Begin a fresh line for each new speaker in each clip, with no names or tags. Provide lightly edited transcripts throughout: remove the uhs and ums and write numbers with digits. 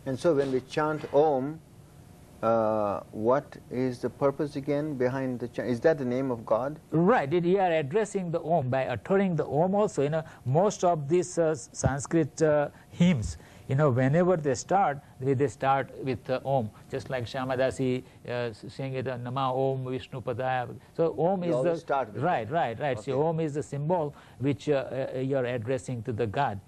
And so when we chant Om, what is the purpose again behind the chant? Is that the name of God?
Right. You are addressing the Om by uttering the Om also. Most of these Sanskrit hymns, whenever they start with Om. Just like Syama Dasi saying it, Nama Om Vishnu Padaya. So Om is the
start with
right.
Okay.
So Om is the symbol which you are addressing to the God.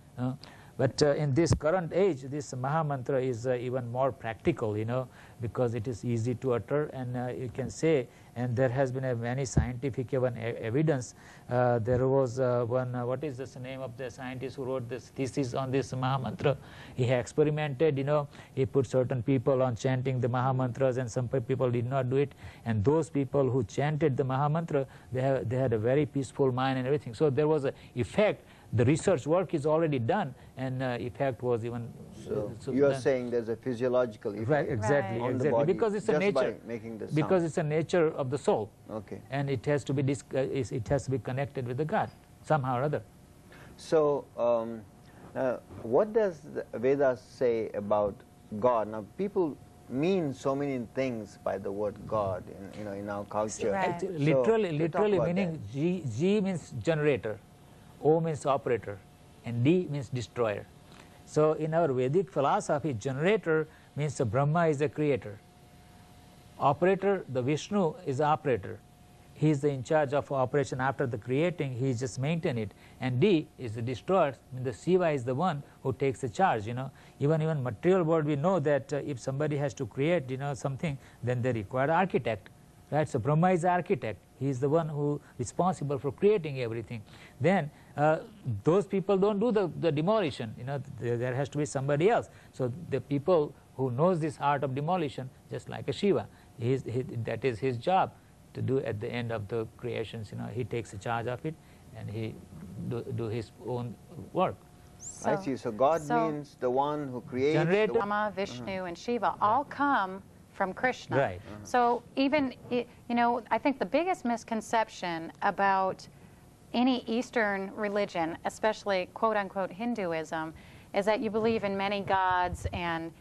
But in this current age, this maha-mantra is even more practical, because it is easy to utter, and you can say, and there has been many scientific evidence. There was one, what is the name of the scientist who wrote this thesis on this maha-mantra? He experimented, he put certain people on chanting the maha-mantras, and some people did not do it. And those people who chanted the maha-mantra, they had a very peaceful mind and everything. So there was an effect. The research work is already done, and effect was even.
So you are saying there's a physiological effect,
right? Exactly,
on the body,
because it's a nature.
By making the sound.
Because it's a nature of the soul.
Okay.
And it has to be it has to be connected with the God somehow or other.
So what does the Vedas say about God? Now people mean so many things by the word God in our culture.
Right.
So literally meaning G means generator, O means operator, and D means destroyer. So in our Vedic philosophy, generator means the Brahma is the creator. Operator, the Vishnu is the operator. He is in charge of operation after the creating, he just maintain it. And D is the destroyer, I mean the Shiva is the one who takes the charge, Even material world, we know that if somebody has to create, something, then they require an architect. Right? So Brahma is the architect. He is the one who is responsible for creating everything. Then those people don't do the demolition. There has to be somebody else. So the people who knows this art of demolition, just like a Shiva, that is his job to do at the end of the creations. He takes charge of it, and he do his own work.
I see. So God means the one who creates.
Brahma, Vishnu, and Shiva all come from Krishna.
Right.
So even, I think the biggest misconception about any Eastern religion, especially quote-unquote Hinduism, is that you believe in many gods and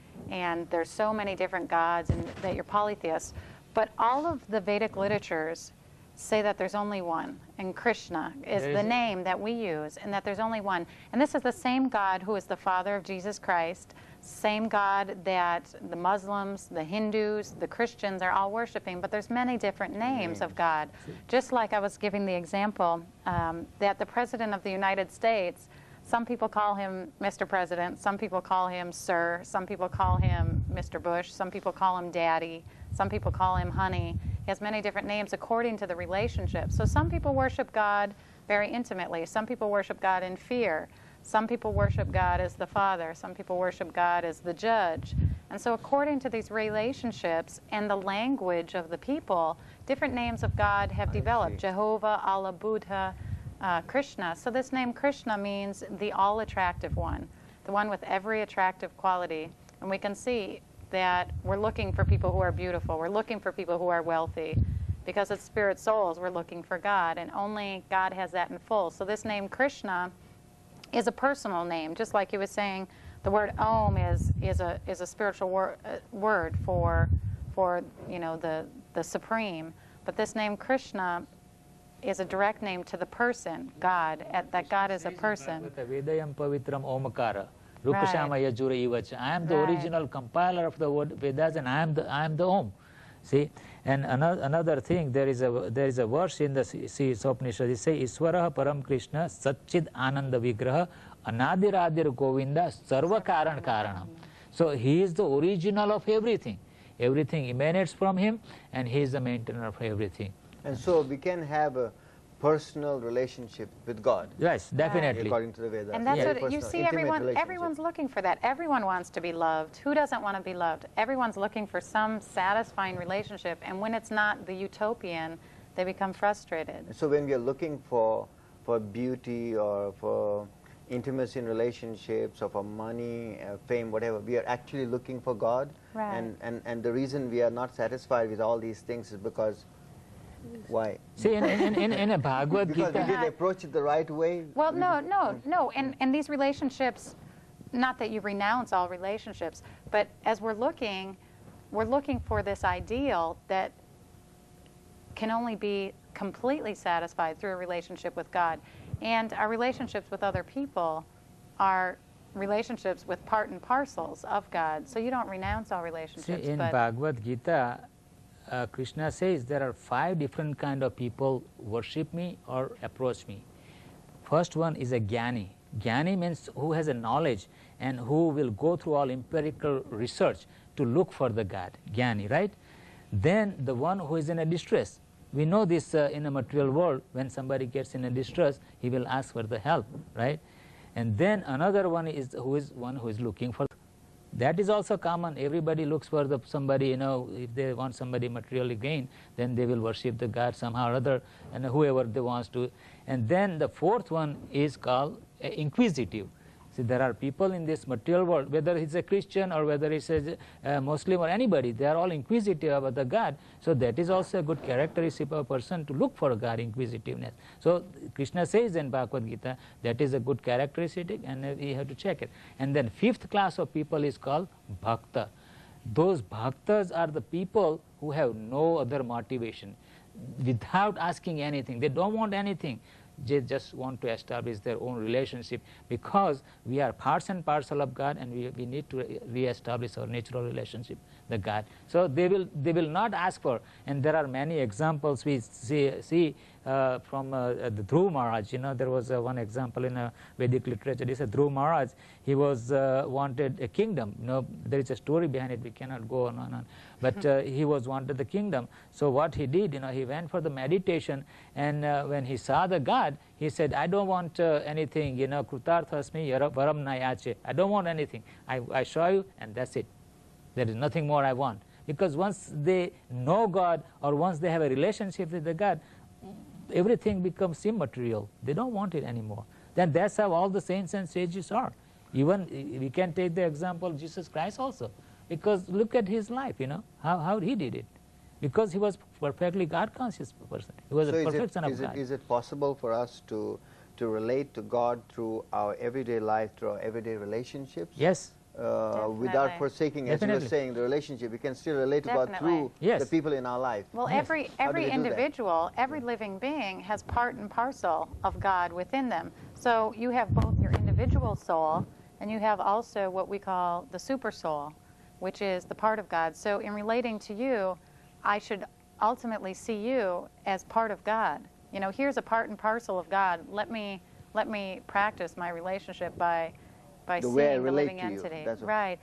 there's so many different gods and that you're polytheists. But all of the Vedic literatures say that there's only one, and Krishna is the name that we use, and that there's only one. And this is the same God who is the father of Jesus Christ, same God that the Muslims, the Hindus, the Christians are all worshiping, but there's many different names of God. Just like I was giving the example that the President of the United States, some people call him Mr. President, some people call him Sir, some people call him Mr. Bush, some people call him Daddy, some people call him Honey. He has many different names according to the relationship. So some people worship God very intimately. Some people worship God in fear. Some people worship God as the Father. Some people worship God as the Judge. And so according to these relationships and the language of the people, different names of God have developed. Jehovah, Allah, Buddha, Krishna. So this name Krishna means the all-attractive one, the one with every attractive quality. And we can see that we're looking for people who are beautiful. We're looking for people who are wealthy. Because as spirit souls, we're looking for God, and only God has that in full. So this name Krishna is a personal name, just like he was saying. The word Om is a spiritual word for the supreme. But this name Krishna is a direct name to the person, God. That God is a person. Right.
I am the original compiler of the word Vedas, and I am the Om. See, and another thing, there is a verse in the Upanishad. It says, Iswaraha Param Krishna Satchid Ananda Vigraha Anadiradir Govinda Sarva Karan Karanam. So he is the original of everything. Everything emanates from him, and he is the maintainer of everything.
And so we can have a personal relationship with God.
Yes, definitely.
According to the Vedas.
And that's what you see. Everyone's looking for that. Everyone wants to be loved. Who doesn't want to be loved? Everyone's looking for some satisfying relationship. And when it's not the utopian, they become frustrated.
So when we are looking for beauty or for intimacy in relationships or for money, fame, whatever, we are actually looking for God.
Right.
And the reason we are not satisfied with all these things is because why?
See, in a Bhagavad-gita...
Because we didn't approach it the right way?
Well, no. And these relationships not that you renounce all relationships, but as we're looking for this ideal that can only be completely satisfied through a relationship with God. And our relationships with other people are relationships with part and parcels of God. So you don't renounce all relationships.
See, in Bhagavad-gita, Krishna says there are 5 different kind of people worship me or approach me. First one is a jnani. Jnani means who has a knowledge and who will go through all empirical research to look for the God, jnani, right? Then the one who is in a distress. We know this in a material world, when somebody gets in a distress, he will ask for the help, right? And then another one is who is looking for. That is also common. Everybody looks for somebody, you know, if they want somebody materially gain, then they will worship the God somehow or other, and whoever they wants to. And then the fourth one is called inquisitive. See, there are people in this material world, whether he's a Christian or whether he's a Muslim or anybody, they are all inquisitive about the God. So that is also a good characteristic of a person to look for God, inquisitiveness. So Krishna says in Bhagavad-gita that is a good characteristic, and we have to check it. And then 5th class of people is called bhakta. Those bhaktas are the people who have no other motivation, without asking anything. They don't want anything. They just want to establish their own relationship, because we are parts and parcel of God, and we need to re-establish our natural relationship, the God. So they will not ask for, and there are many examples we see from the Dhruv Maharaj. You know, there was one example in Vedic literature. He said Dhruv Maharaj, he was wanted a kingdom. You know, there is a story behind it. We cannot go on and on. But he was wanted the kingdom. So what he did, you know, he went for the meditation, and when he saw the God, he said, I don't want anything, you know, krutarthasmi varam nayache. I don't want anything. I show you, and that's it. There is nothing more I want. Because once they know God, or once they have a relationship with the God, everything becomes immaterial. They don't want it anymore. Then that's how all the saints and sages are. Even we can take the example of Jesus Christ also. Because look at his life, you know, how he did it. Because he was perfectly God-conscious person. He was a perfect son of God.
Is it possible for us to relate to God through our everyday life, through our everyday relationships?
Yes.
Without forsaking, as you were saying, the relationship, we can still relate to God through the people in our life.
Well, every individual, every living being has part and parcel of God within them. So you have both your individual soul, and you have also what we call the super soul, which is the part of God. So in relating to you, I should ultimately see you as part of God. You know, here's a part and parcel of God. Let me practice my relationship by seeing the living entity.
That's
right.